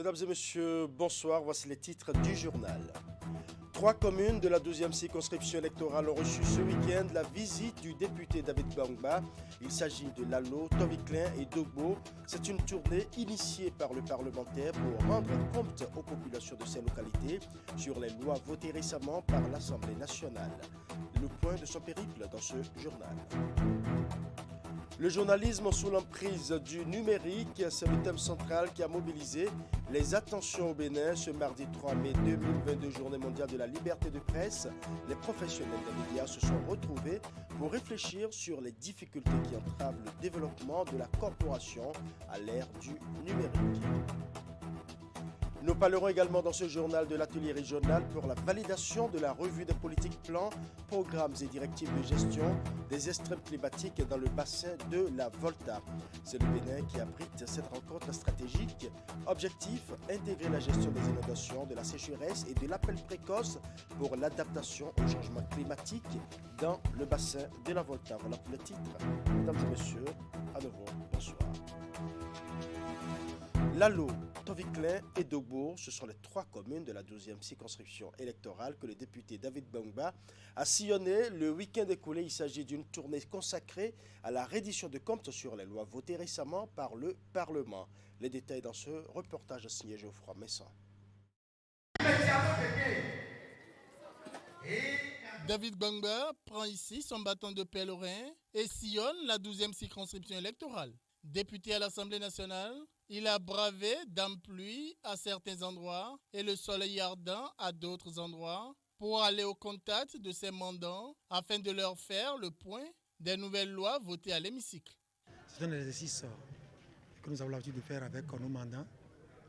Mesdames et messieurs, bonsoir. Voici les titres du journal. 3 communes de la 12e circonscription électorale ont reçu ce week-end la visite du député David Gbangba. Il s'agit de Lalo, Toviklen et Dogbo. C'est une tournée initiée par le parlementaire pour rendre compte aux populations de ces localités sur les lois votées récemment par l'Assemblée nationale. Le point de son périple dans ce journal. Le journalisme sous l'emprise du numérique, c'est le thème central qui a mobilisé les attentions au Bénin ce mardi 3 mai 2022, journée mondiale de la liberté de presse. Les professionnels des médias se sont retrouvés pour réfléchir sur les difficultés qui entravent le développement de la corporation à l'ère du numérique. Nous parlerons également dans ce journal de l'atelier régional pour la validation de la revue des politiques, plans, programmes et directives de gestion des extrêmes climatiques dans le bassin de la Volta. C'est le Bénin qui abrite cette rencontre stratégique. Objectif, intégrer la gestion des inondations, de la sécheresse et de l'appel précoce pour l'adaptation au changement climatique dans le bassin de la Volta. Voilà pour le titre. Mesdames et messieurs, à nouveau, bonsoir. Lalo, Toviklen et Dogbo, ce sont les 3 communes de la 12e circonscription électorale que le député David Gbangba a sillonné le week-end écoulé. Il s'agit d'une tournée consacrée à la reddition de comptes sur les lois votées récemment par le Parlement. Les détails dans ce reportage signé Geoffroy Messon. David Gbangba prend ici son bâton de pèlerin et sillonne la 12e circonscription électorale. Député à l'Assemblée nationale, il a bravé dame pluie à certains endroits et le soleil ardent à d'autres endroits pour aller au contact de ses mandants afin de leur faire le point des nouvelles lois votées à l'hémicycle. C'est un exercice que nous avons l'habitude de faire avec nos mandants,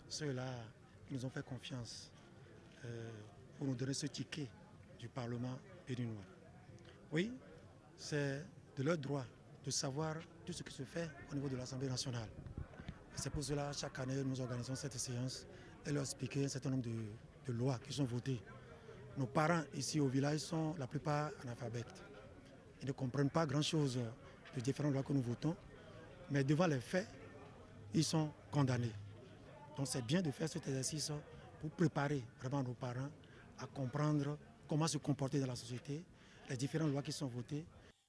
ceux-là qui nous ont fait confiance pour nous donner ce ticket du Parlement béninois. Oui, c'est de leur droit de savoir tout ce qui se fait au niveau de l'Assemblée nationale. C'est pour cela, chaque année, nous organisons cette séance et leur expliquer un certain nombre de lois qui sont votées. Nos parents ici au village sont la plupart analphabètes. Ils ne comprennent pas grand-chose de différentes lois que nous votons, mais devant les faits, ils sont condamnés. Donc c'est bien de faire cet exercice pour préparer vraiment nos parents à comprendre comment se comporter dans la société, les différentes lois qui sont votées.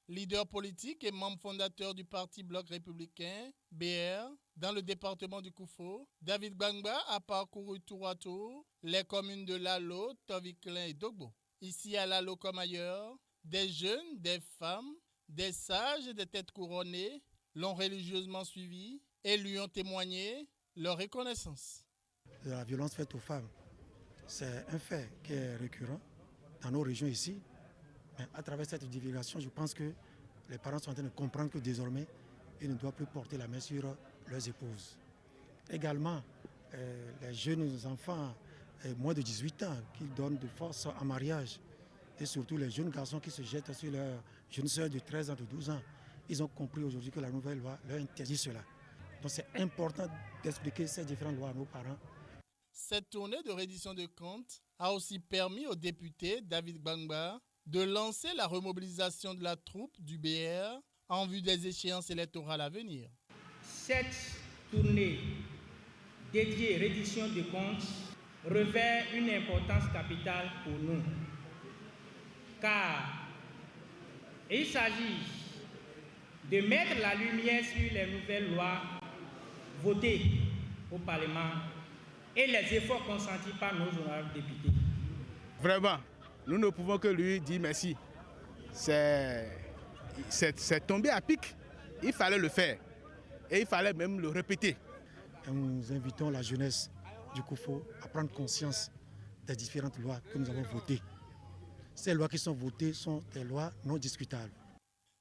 Leader politique et membre fondateur du Parti Bloc républicain, BR, dans le département du Koufo, David Gbangba a parcouru tour à tour les communes de Lalo, Toviklen et Dogbo. Ici à Lalo comme ailleurs, des jeunes, des femmes, des sages et des têtes couronnées l'ont religieusement suivi et lui ont témoigné leur reconnaissance. La violence faite aux femmes, c'est un fait qui est récurrent dans nos régions ici. Mais à travers cette divulgation, je pense que les parents sont en train de comprendre que désormais, ils ne doivent plus porter la main sur leurs épouses. Également, les jeunes enfants, moins de 18 ans, qui donnent de force en mariage, et surtout les jeunes garçons qui se jettent sur leurs jeunes sœurs de 13 ans, de 12 ans, ils ont compris aujourd'hui que la nouvelle loi leur interdit cela. Donc c'est important d'expliquer ces différentes lois à nos parents. Cette tournée de reddition de comptes a aussi permis au député David Gbangba de lancer la remobilisation de la troupe du BR en vue des échéances électorales à venir. Cette tournée dédiée reddition de comptes revêt une importance capitale pour nous, car il s'agit de mettre la lumière sur les nouvelles lois votées au Parlement et les efforts consentis par nos honorables députés. Vraiment, nous ne pouvons que lui dire merci. C'est tombé à pic. Il fallait le faire. Et il fallait même le répéter. Et nous invitons la jeunesse du Koufo à prendre conscience des différentes lois que nous avons votées. Ces lois qui sont votées sont des lois non discutables.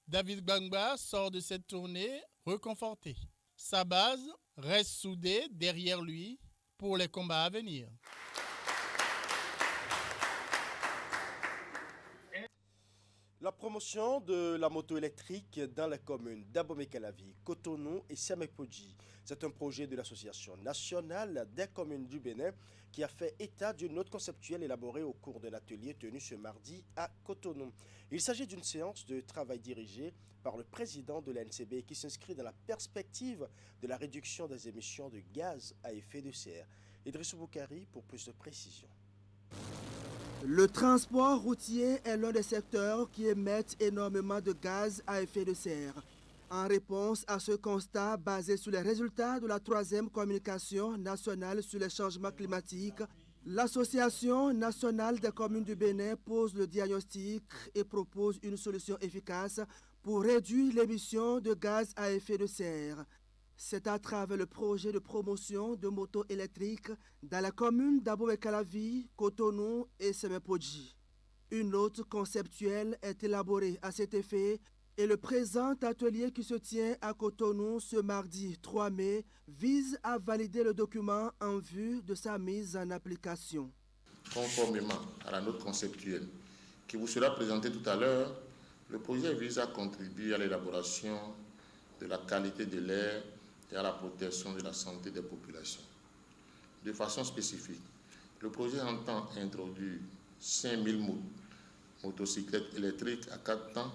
David Gbangba sort de cette tournée reconforté. Sa base reste soudée derrière lui pour les combats à venir. La promotion de la moto électrique dans les communes d'Abomey-Calavi, Cotonou et Siamepoji. C'est un projet de l'Association nationale des communes du Bénin qui a fait état d'une note conceptuelle élaborée au cours d'un atelier tenu ce mardi à Cotonou. Il s'agit d'une séance de travail dirigée par le président de l'ANCB qui s'inscrit dans la perspective de la réduction des émissions de gaz à effet de serre. Idrissou Boukari pour plus de précisions. Le transport routier est l'un des secteurs qui émettent énormément de gaz à effet de serre. En réponse à ce constat basé sur les résultats de la 3e communication nationale sur les changements climatiques, l'Association nationale des communes du Bénin pose le diagnostic et propose une solution efficace pour réduire l'émission de gaz à effet de serre. C'est à travers le projet de promotion de motos électriques dans la commune d'Abomey-Calavi, Cotonou et Semenpodji. Une note conceptuelle est élaborée à cet effet et le présent atelier qui se tient à Cotonou ce mardi 3 mai vise à valider le document en vue de sa mise en application. Conformément à la note conceptuelle qui vous sera présentée tout à l'heure, le projet vise à contribuer à l'élaboration de la qualité de l'air et à la protection de la santé des populations. De façon spécifique, le projet entend introduire 5000 motocyclettes électriques à 4 temps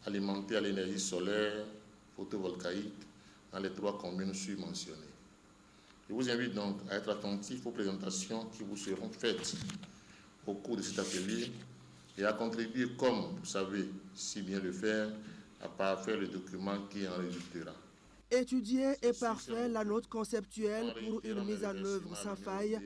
alimentées à l'énergie solaire photovoltaïque dans les 3 communes surmentionnées. Je vous invite donc à être attentifs aux présentations qui vous seront faites au cours de cet atelier et à contribuer, comme vous savez si bien le faire, à parfaire le document qui en résultera. Étudier et parfaire la note conceptuelle pour une mise en œuvre sans faille,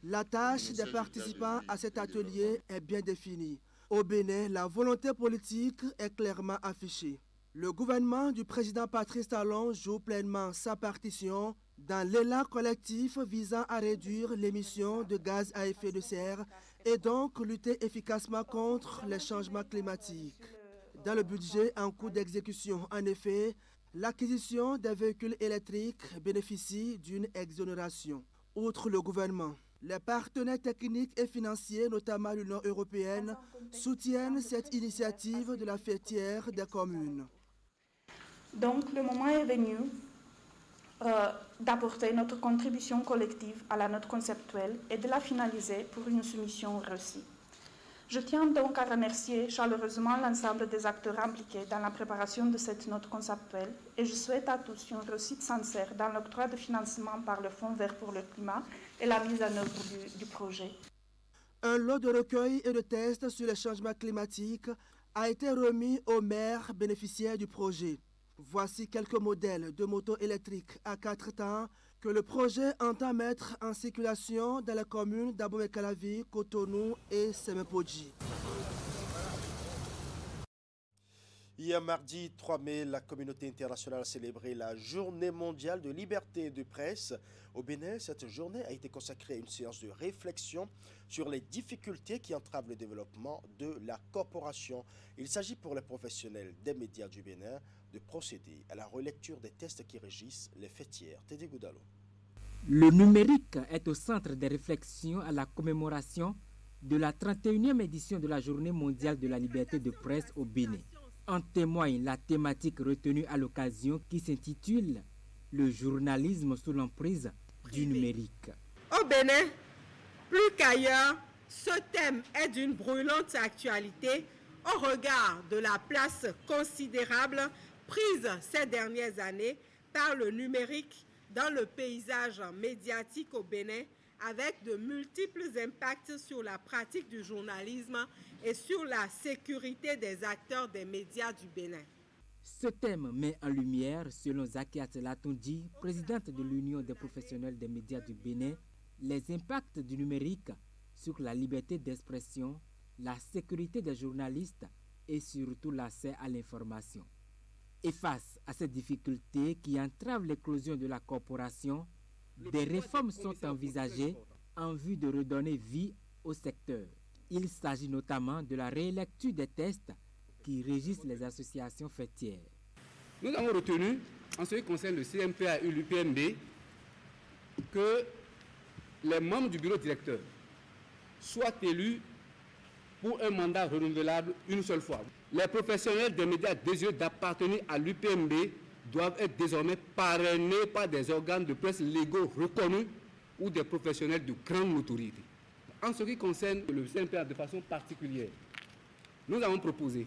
la tâche des participants à cet atelier est bien définie. Au Bénin, la volonté politique est clairement affichée. Le gouvernement du président Patrice Talon joue pleinement sa partition dans l'élan collectif visant à réduire l'émission de gaz à effet de serre et donc lutter efficacement contre les changements climatiques. Dans le budget en cours d'exécution, en effet, l'acquisition des véhicules électriques bénéficie d'une exonération. Outre le gouvernement, les partenaires techniques et financiers, notamment l'Union européenne, soutiennent cette initiative de la fêtière des communes. Donc, le moment est venu d'apporter notre contribution collective à la note conceptuelle et de la finaliser pour une soumission réussie. Je tiens donc à remercier chaleureusement l'ensemble des acteurs impliqués dans la préparation de cette note conceptuelle et je souhaite à tous une réussite sincère dans l'octroi de financement par le Fonds vert pour le climat et la mise en œuvre du projet. Un lot de recueils et de tests sur les changements climatiques a été remis aux maires bénéficiaires du projet. Voici quelques modèles de motos électriques à 4 temps que le projet entend mettre en circulation dans les communes d'Abomey-Calavi, Cotonou et Semenpodji. Hier mardi 3 mai, la communauté internationale a célébré la Journée mondiale de liberté de presse. Au Bénin, cette journée a été consacrée à une séance de réflexion sur les difficultés qui entravent le développement de la corporation. Il s'agit pour les professionnels des médias du Bénin de procéder à la relecture des textes qui régissent les fêtières. Teddy Goudalo. Le numérique est au centre des réflexions à la commémoration de la 31e édition de la Journée mondiale de la liberté de presse au Bénin. En témoigne la thématique retenue à l'occasion qui s'intitule « Le journalisme sous l'emprise du numérique ». Au Bénin, plus qu'ailleurs, ce thème est d'une brûlante actualité au regard de la place considérable prise ces dernières années par le numérique dans le paysage médiatique au Bénin, avec de multiples impacts sur la pratique du journalisme et sur la sécurité des acteurs des médias du Bénin. Ce thème met en lumière, selon Zakiat Latondi, présidente de l'Union des professionnels des médias du Bénin, les impacts du numérique sur la liberté d'expression, la sécurité des journalistes et surtout l'accès à l'information. Et face à ces difficultés qui entravent l'éclosion de la corporation, des réformes sont envisagées en vue de redonner vie au secteur. Il s'agit notamment de la rélecture des textes qui régissent les associations fêtières. Nous avons retenu, en ce qui concerne le CMPA et l'UPMB, que les membres du bureau directeur soient élus pour un mandat renouvelable une seule fois. Les professionnels des médias désireux d'appartenir à l'UPMB doivent être désormais parrainés par des organes de presse légaux reconnus ou des professionnels de grande notoriété. En ce qui concerne le CMPA de façon particulière, nous avons proposé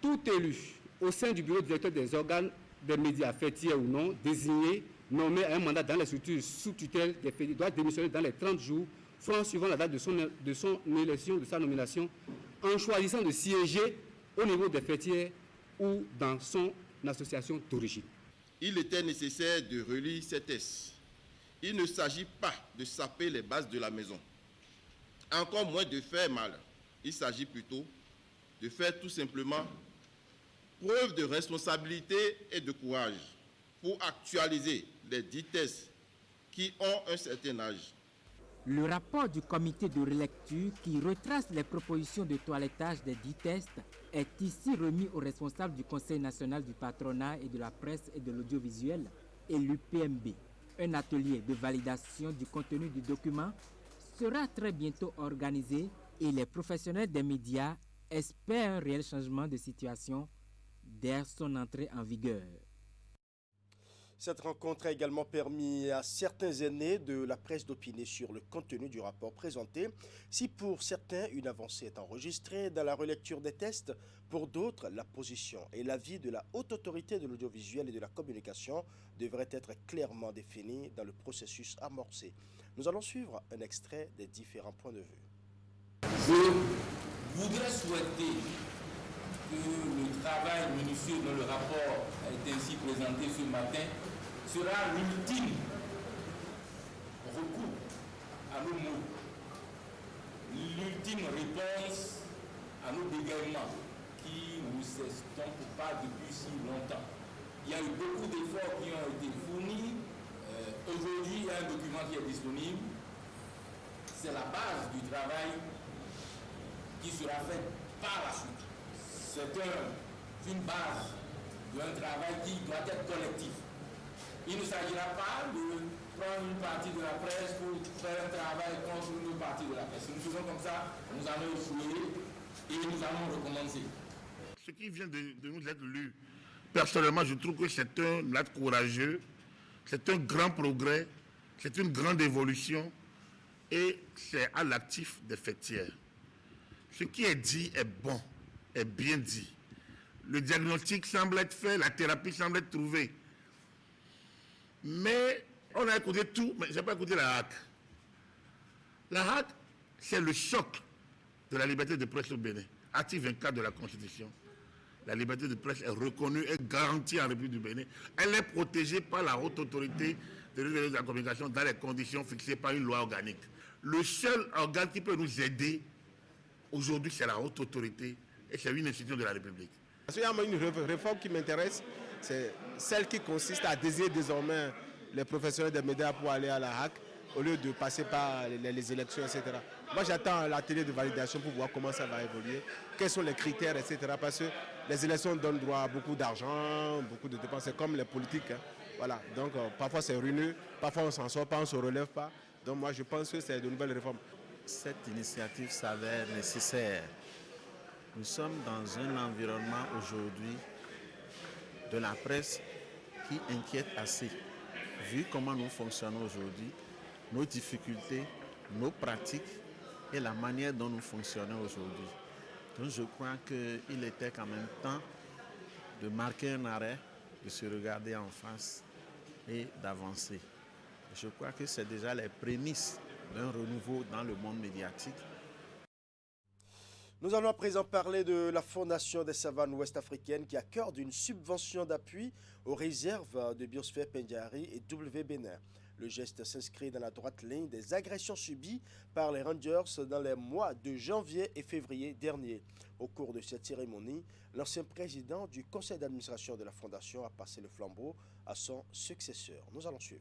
tout élu au sein du bureau directeur des organes des médias fêtiers ou non désignés nommé à un mandat dans les structures sous tutelle des fédérés doit démissionner dans les 30 jours, francs suivant la date de son élection, de sa nomination, en choisissant de siéger au niveau des fêtières ou dans son association d'origine. Il était nécessaire de relire ces textes. Il ne s'agit pas de saper les bases de la maison, encore moins de faire mal. Il s'agit plutôt de faire tout simplement preuve de responsabilité et de courage pour actualiser les 10 tests qui ont un certain âge. Le rapport du comité de relecture qui retrace les propositions de toilettage des 10 tests est ici remis aux responsables du Conseil national du patronat et de la presse et de l'audiovisuel et l'UPMB. Un atelier de validation du contenu du document sera très bientôt organisé et les professionnels des médias espèrent un réel changement de situation dès son entrée en vigueur. Cette rencontre a également permis à certains aînés de la presse d'opiner sur le contenu du rapport présenté. Si pour certains, une avancée est enregistrée dans la relecture des tests, pour d'autres, la position et l'avis de la haute autorité de l'audiovisuel et de la communication devraient être clairement définis dans le processus amorcé. Nous allons suivre un extrait des différents points de vue. Je voudrais souhaiter que le travail minutieux dont le rapport a été ainsi présenté ce matin sera l'ultime recours à nos mots, l'ultime réponse à nos bégaiements qui ne s'estompent pas depuis si longtemps. Il y a eu beaucoup d'efforts qui ont été fournis. Aujourd'hui, il y a un document qui est disponible. C'est la base du travail qui sera fait par la suite. C'est une base d'un travail qui doit être collectif. Il ne s'agira pas de prendre une partie de la presse pour faire un travail contre une partie de la presse. Si nous faisons comme ça, nous allons échouer et nous allons recommencer. Ce qui vient de nous être lu, personnellement, je trouve que c'est un acte courageux, c'est un grand progrès, c'est une grande évolution et c'est à l'actif des fêtières. Ce qui est dit est bon, est bien dit. Le diagnostic semble être fait, la thérapie semble être trouvée. Mais on a écouté tout, mais je n'ai pas écouté la HAC. La HAC, c'est le socle de la liberté de presse au Bénin. Article 24 de la Constitution. La liberté de presse est reconnue et garantie en République du Bénin. Elle est protégée par la haute autorité de la communication dans les conditions fixées par une loi organique. Le seul organe qui peut nous aider aujourd'hui, c'est la haute autorité et c'est une institution de la République. Il y a une réforme qui m'intéresse, c'est celle qui consiste à désigner désormais les professionnels des médias pour aller à la HAC au lieu de passer par les élections, etc. Moi, j'attends l'atelier de validation pour voir comment ça va évoluer, quels sont les critères, etc. Parce que les élections donnent droit à beaucoup d'argent, beaucoup de dépenses, c'est comme les politiques. Hein. Voilà. Donc, parfois c'est ruineux, parfois on ne s'en sort pas, on ne se relève pas. Donc, moi, je pense que c'est de nouvelles réformes. Cette initiative s'avère nécessaire. Nous sommes dans un environnement aujourd'hui de la presse qui inquiète assez. Vu comment nous fonctionnons aujourd'hui, nos difficultés, nos pratiques et la manière dont nous fonctionnons aujourd'hui. Donc je crois qu'il était quand même temps de marquer un arrêt, de se regarder en face et d'avancer. Je crois que c'est déjà les prémices d'un renouveau dans le monde médiatique. Nous allons à présent parler de la Fondation des savanes ouest-africaines qui accorde une subvention d'appui aux réserves de biosphère Pendjari et W Bénin. Le geste s'inscrit dans la droite ligne des agressions subies par les Rangers dans les mois de janvier et février dernier. Au cours de cette cérémonie, l'ancien président du conseil d'administration de la Fondation a passé le flambeau à son successeur. Nous allons suivre.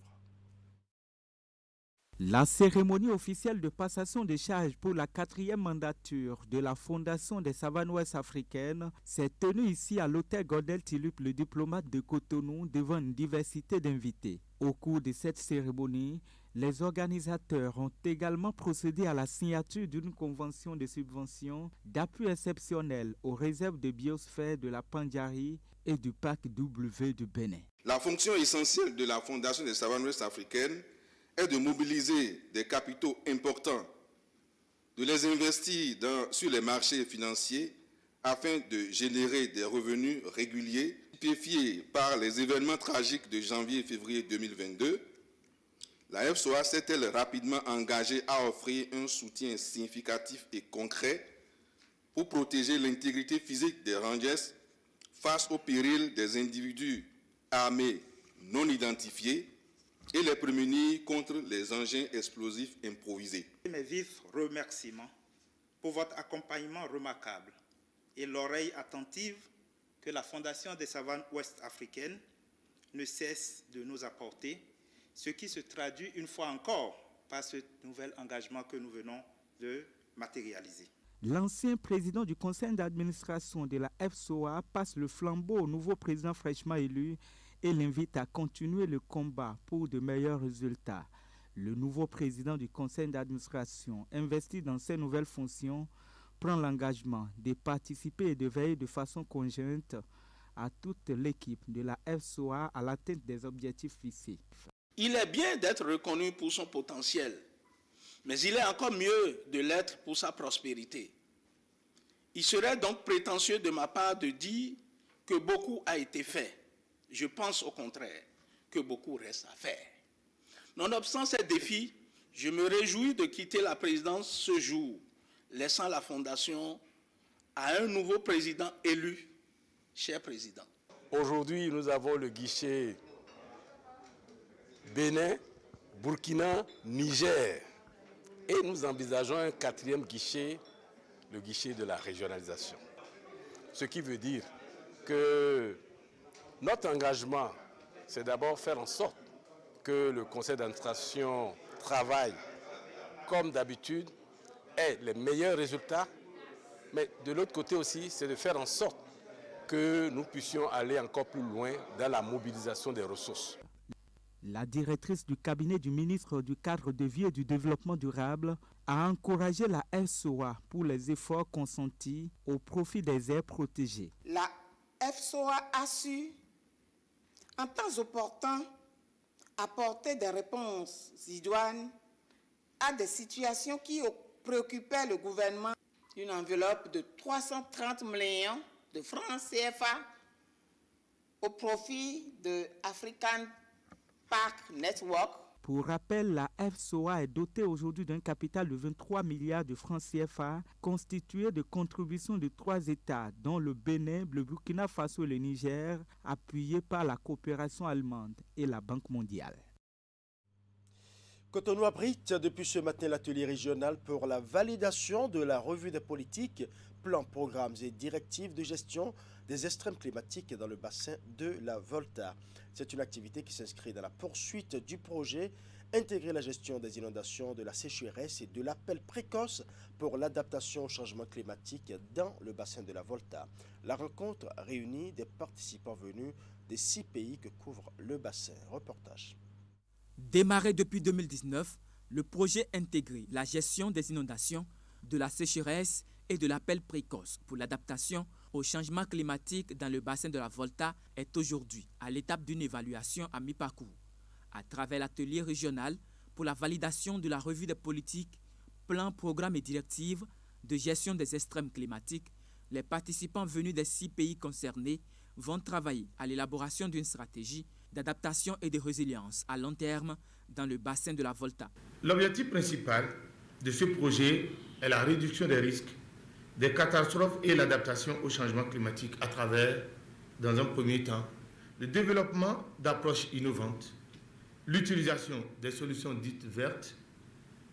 La cérémonie officielle de passation des charges pour la 4e mandature de la Fondation des savanes ouest-africaines s'est tenue ici à l'hôtel Godel Tilup, le diplomate de Cotonou, devant une diversité d'invités. Au cours de cette cérémonie, les organisateurs ont également procédé à la signature d'une convention de subvention d'appui exceptionnel aux réserves de biosphère de la Pendjari et du parc W du Bénin. La fonction essentielle de la Fondation des savanes ouest-africaines est de mobiliser des capitaux importants, de les investir sur les marchés financiers afin de générer des revenus réguliers stupéfiée par les événements tragiques de janvier et février 2022, la FSOA s'est-elle rapidement engagée à offrir un soutien significatif et concret pour protéger l'intégrité physique des rangers face au péril des individus armés non identifiés et les prémunir contre les engins explosifs improvisés. Mes vifs remerciements pour votre accompagnement remarquable et l'oreille attentive que la Fondation des savanes ouest-africaines ne cesse de nous apporter, ce qui se traduit une fois encore par ce nouvel engagement que nous venons de matérialiser. L'ancien président du conseil d'administration de la FSOA passe le flambeau au nouveau président fraîchement élu et l'invite à continuer le combat pour de meilleurs résultats. Le nouveau président du conseil d'administration, investi dans ses nouvelles fonctions, prend l'engagement de participer et de veiller de façon conjointe à toute l'équipe de la FSOA à l'atteinte des objectifs fixés. Il est bien d'être reconnu pour son potentiel, mais il est encore mieux de l'être pour sa prospérité. Il serait donc prétentieux de ma part de dire que beaucoup a été fait. Je pense au contraire que beaucoup reste à faire. Nonobstant ces défis, je me réjouis de quitter la présidence ce jour, laissant la Fondation à un nouveau président élu. Cher président. Aujourd'hui, nous avons le guichet Bénin, Burkina, Niger. Et nous envisageons un quatrième guichet, le guichet de la régionalisation. Ce qui veut dire que notre engagement, c'est d'abord faire en sorte que le conseil d'administration travaille comme d'habitude, ait les meilleurs résultats, mais de l'autre côté aussi, c'est de faire en sorte que nous puissions aller encore plus loin dans la mobilisation des ressources. La directrice du cabinet du ministre du Cadre de vie et du Développement durable a encouragé la FSOA pour les efforts consentis au profit des aires protégées. La FSOA a su, en temps opportun, apporter des réponses idoines à des situations qui préoccupaient le gouvernement. Une enveloppe de 330 millions de francs CFA au profit de African Park Network. Pour rappel, la FSOA est dotée aujourd'hui d'un capital de 23 milliards de francs CFA constitué de contributions de 3 États, dont le Bénin, le Burkina Faso et le Niger, appuyés par la coopération allemande et la Banque mondiale. Cotonou abrite depuis ce matin l'atelier régional pour la validation de la revue des politiques, plans, programmes et directives de gestion des extrêmes climatiques dans le bassin de la Volta. C'est une activité qui s'inscrit dans la poursuite du projet Intégrer la gestion des inondations, de la sécheresse et de l'appel précoce pour l'adaptation au changement climatique dans le bassin de la Volta. La rencontre réunit des participants venus des 6 pays que couvre le bassin. Reportage. Démarré depuis 2019, le projet Intégrer la gestion des inondations, de la sécheresse et de l'appel précoce pour l'adaptation au changement climatique dans le bassin de la Volta est aujourd'hui à l'étape d'une évaluation à mi-parcours. À travers l'atelier régional pour la validation de la revue des politiques, plans, programmes et directives de gestion des extrêmes climatiques, les participants venus des 6 pays concernés vont travailler à l'élaboration d'une stratégie d'adaptation et de résilience à long terme dans le bassin de la Volta. L'objectif principal de ce projet est la réduction des risques, des catastrophes et l'adaptation au changement climatique à travers, dans un premier temps, le développement d'approches innovantes, l'utilisation des solutions dites vertes,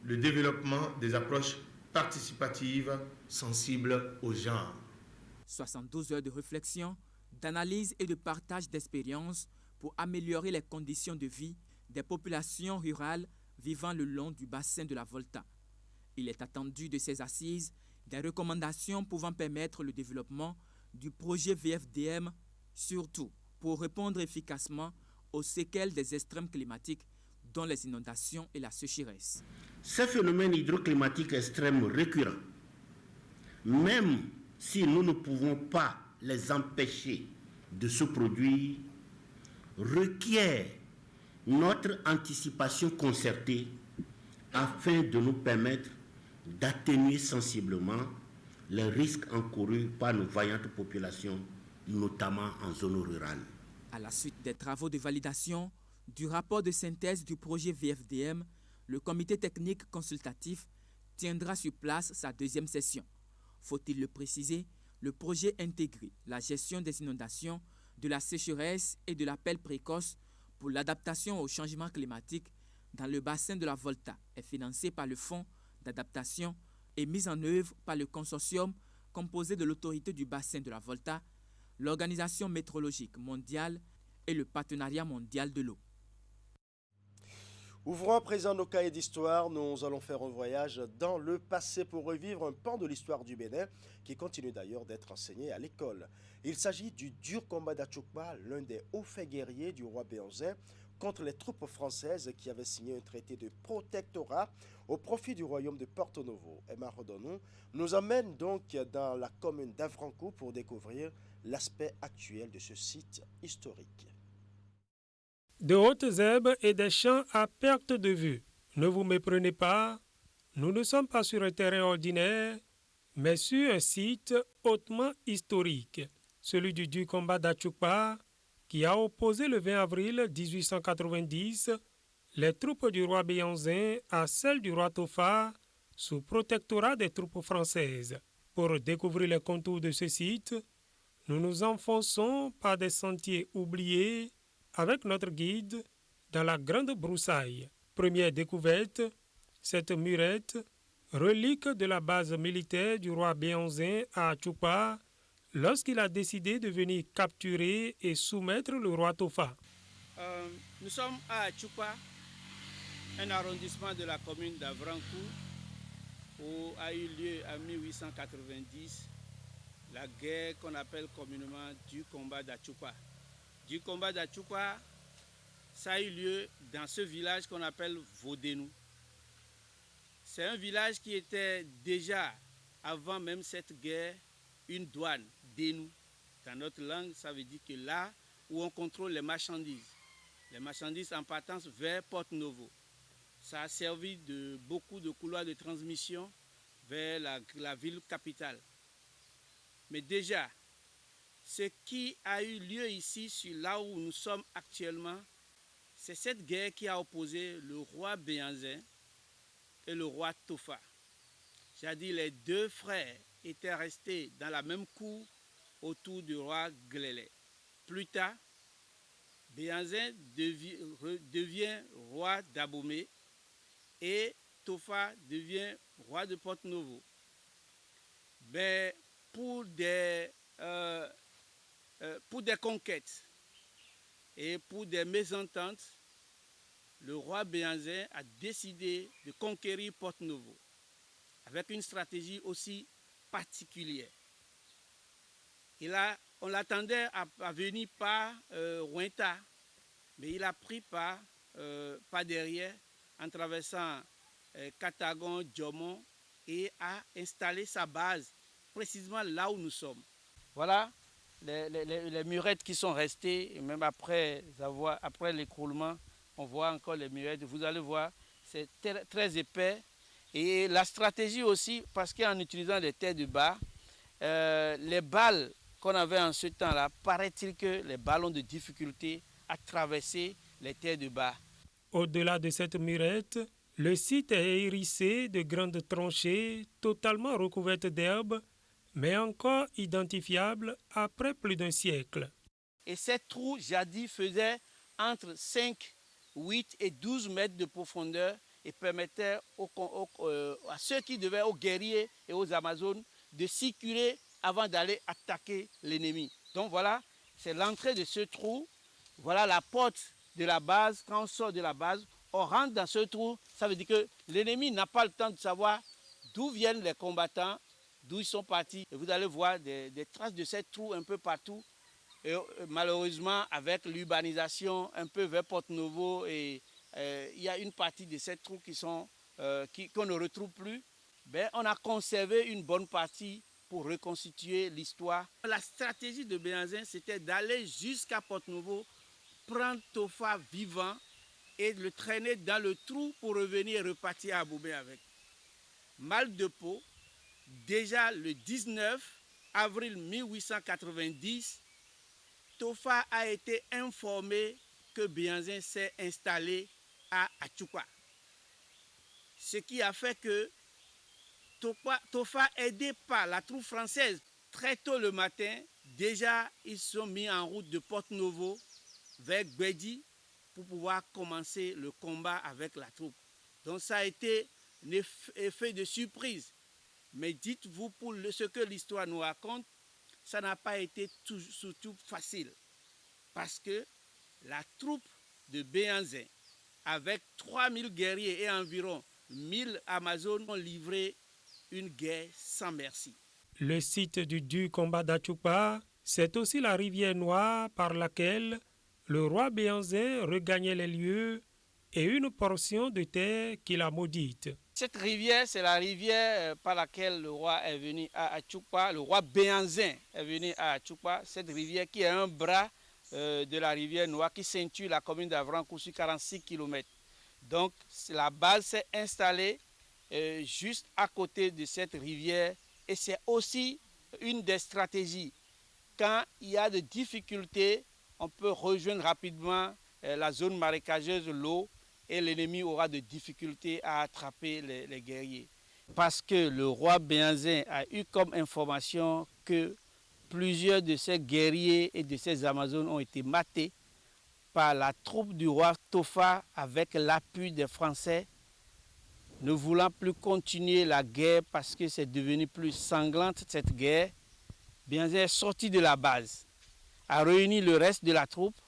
le développement des approches participatives sensibles au genre. 72 heures de réflexion, d'analyse et de partage d'expériences pour améliorer les conditions de vie des populations rurales vivant le long du bassin de la Volta. Il est attendu de ces assises des recommandations pouvant permettre le développement du projet VFDM, surtout pour répondre efficacement aux séquelles des extrêmes climatiques, dont les inondations et la sécheresse. Ces phénomènes hydroclimatiques extrêmes récurrents, même si nous ne pouvons pas les empêcher de se produire, requièrent notre anticipation concertée afin de nous permettre d'atténuer sensiblement les risques encourus par nos vaillantes populations notamment en zone rurale. À la suite des travaux de validation du rapport de synthèse du projet VFDM, le comité technique consultatif tiendra sur place sa deuxième session. Faut-il le préciser, le projet intègre la gestion des inondations, de la sécheresse et de l'appel précoce pour l'adaptation au changement climatique dans le bassin de la Volta est financé par le Fonds d'adaptation et mis en œuvre par le consortium composé de l'autorité du bassin de la Volta, l'Organisation météorologique mondiale et le Partenariat mondial de l'eau. Ouvrons à présent nos cahiers d'histoire. Nous allons faire un voyage dans le passé pour revivre un pan de l'histoire du Bénin qui continue d'ailleurs d'être enseigné à l'école. Il s'agit du dur combat d'Achukpa, l'un des hauts faits guerriers du roi Béanzin contre les troupes françaises qui avaient signé un traité de protectorat au profit du royaume de Porto Novo. Emma Rodonou nous emmène donc dans la commune d'Avrancourt pour découvrir l'aspect actuel de ce site historique. De hautes herbes et des champs à perte de vue. Ne vous méprenez pas, nous ne sommes pas sur un terrain ordinaire, mais sur un site hautement historique, celui du combat d'Achukpa, qui a opposé le 20 avril 1890 les troupes du roi Béanzin à celles du roi Tofa sous protectorat des troupes françaises. Pour découvrir les contours de ce site, nous nous enfonçons par des sentiers oubliés avec notre guide dans la grande broussaille. Première découverte, cette murette, relique de la base militaire du roi Béanzin à Achukpa, lorsqu'il a décidé de venir capturer et soumettre le roi Tofa. Nous sommes à Achukpa, un arrondissement de la commune d'Avrancourt, où a eu lieu en 1890 la guerre qu'on appelle communément du combat d'Achukpa. Du combat d'Achukpa, ça a eu lieu dans ce village qu'on appelle Vodénou. C'est un village qui était déjà, avant même cette guerre, une douane, Dénou. Dans notre langue, ça veut dire que là où on contrôle les marchandises en partance vers Porto Novo. Ça a servi de beaucoup de couloirs de transmission vers la ville capitale. Mais déjà, ce qui a eu lieu ici, sur là où nous sommes actuellement, c'est cette guerre qui a opposé le roi Béanzin et le roi Tofa. C'est-à-dire les deux frères étaient restés dans la même cour autour du roi Glélé. Plus tard, Béanzin devient roi d'Abomey et Tofa devient roi de Porto Novo. Mais pour des conquêtes et pour des mésententes, le roi Béanzin a décidé de conquérir Porto Novo avec une stratégie aussi particulière. On l'attendait à venir par Ouinta, mais il a pris par derrière en traversant Katagon, Djomon et a installé sa base précisément là où nous sommes. Voilà les murettes qui sont restées, et même après l'écroulement, on voit encore les murettes. Vous allez voir, c'est très épais. Et la stratégie aussi, parce qu'en utilisant les terres de bas, les balles qu'on avait en ce temps-là, paraît-il que les balles ont de difficultés à traverser les terres de bas. Au-delà de cette murette, le site est hérissé de grandes tranchées totalement recouvertes d'herbes, mais encore identifiables après plus d'un siècle. Et ces trous, jadis, faisaient entre 5, 8 et 12 mètres de profondeur et permettaient à ceux qui devaient, aux guerriers et aux Amazones, de circuler avant d'aller attaquer l'ennemi. Donc voilà, c'est l'entrée de ce trou. Voilà la porte de la base. Quand on sort de la base, on rentre dans ce trou. Ça veut dire que l'ennemi n'a pas le temps de savoir d'où viennent les combattants, d'où ils sont partis. Et vous allez voir des traces de ces trous un peu partout. Et malheureusement, avec l'urbanisation un peu vers Porto Novo, il y a une partie de ces trous qu'on ne retrouve plus. Ben, on a conservé une bonne partie pour reconstituer l'histoire. La stratégie de Béanzin, c'était d'aller jusqu'à Porto Novo, prendre Tofa vivant et le traîner dans le trou pour revenir repartir à Abomey avec. Mal de peau, déjà le 19 avril 1890, Tofa a été informé que Béhanzin s'est installé à Achukwa. Ce qui a fait que Tofa, aidé par la troupe française, très tôt le matin, déjà ils sont mis en route de Porto-Novo vers Gbedi pour pouvoir commencer le combat avec la troupe. Donc ça a été un effet de surprise. Mais dites-vous, pour ce que l'histoire nous raconte, ça n'a pas été surtout facile. Parce que la troupe de Béhanzin, avec 3000 guerriers et environ 1000 Amazones, ont livré une guerre sans merci. Le site du combat d'Achukwa, c'est aussi la rivière Noire par laquelle le roi Béhanzin regagnait les lieux et une portion de terre qu'il a maudite. Cette rivière, c'est la rivière par laquelle le roi est venu à Achukwa. Le roi Béhanzin est venu à Achukwa. Cette rivière qui est un bras de la rivière Noire qui ceinture la commune d'Avrankou sur 46 km. Donc la base s'est installée juste à côté de cette rivière et c'est aussi une des stratégies. Quand il y a des difficultés, on peut rejoindre rapidement la zone marécageuse, l'eau, et l'ennemi aura de difficultés à attraper les guerriers. Parce que le roi Béhanzin a eu comme information que plusieurs de ces guerriers et de ces Amazones ont été matés par la troupe du roi Tofa avec l'appui des Français, ne voulant plus continuer la guerre parce que c'est devenu plus sanglante cette guerre. Béhanzin est sorti de la base, a réuni le reste de la troupe,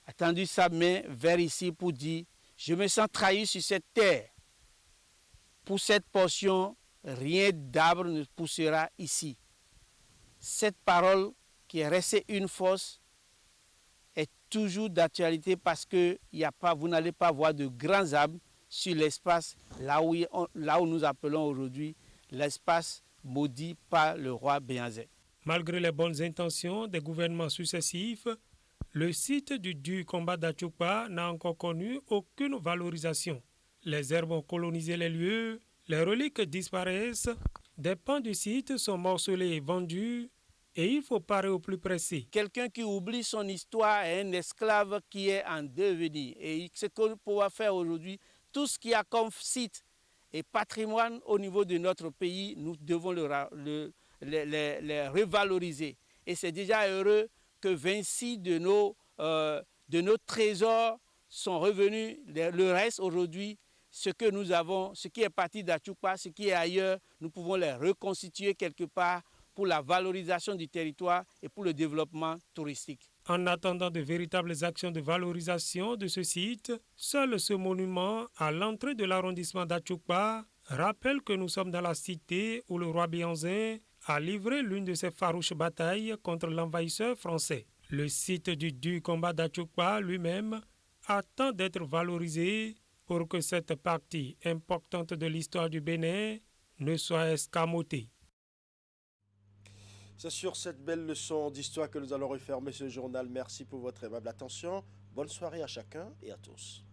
a tendu sa main vers ici pour dire « Je me sens trahi sur cette terre. Pour cette portion, rien d'arbre ne poussera ici. » Cette parole qui est restée une force est toujours d'actualité parce que vous n'allez pas voir de grands arbres sur l'espace là où nous appelons aujourd'hui l'espace maudit par le roi Béhanzin. Malgré les bonnes intentions des gouvernements successifs, le site du combat d'Achukwa n'a encore connu aucune valorisation. Les herbes ont colonisé les lieux, les reliques disparaissent, des pans du site sont morcelés et vendus, et il faut parer au plus pressé. Quelqu'un qui oublie son histoire est un esclave qui est en devenir. Et ce qu'on peut faire aujourd'hui, tout ce qu'il y a comme site et patrimoine au niveau de notre pays, nous devons les revaloriser. Et c'est déjà heureux que 26 de nos trésors sont revenus. Le reste aujourd'hui, ce que nous avons, ce qui est parti d'Achukwa, ce qui est ailleurs, nous pouvons les reconstituer quelque part pour la valorisation du territoire et pour le développement touristique. En attendant de véritables actions de valorisation de ce site, seul ce monument à l'entrée de l'arrondissement d'Achukwa rappelle que nous sommes dans la cité où le roi Béhanzin a livré l'une de ses farouches batailles contre l'envahisseur français. Le site du combat d'Achukwa lui-même attend d'être valorisé pour que cette partie importante de l'histoire du Bénin ne soit escamotée. C'est sur cette belle leçon d'histoire que nous allons refermer ce journal. Merci pour votre aimable attention. Bonne soirée à chacun et à tous.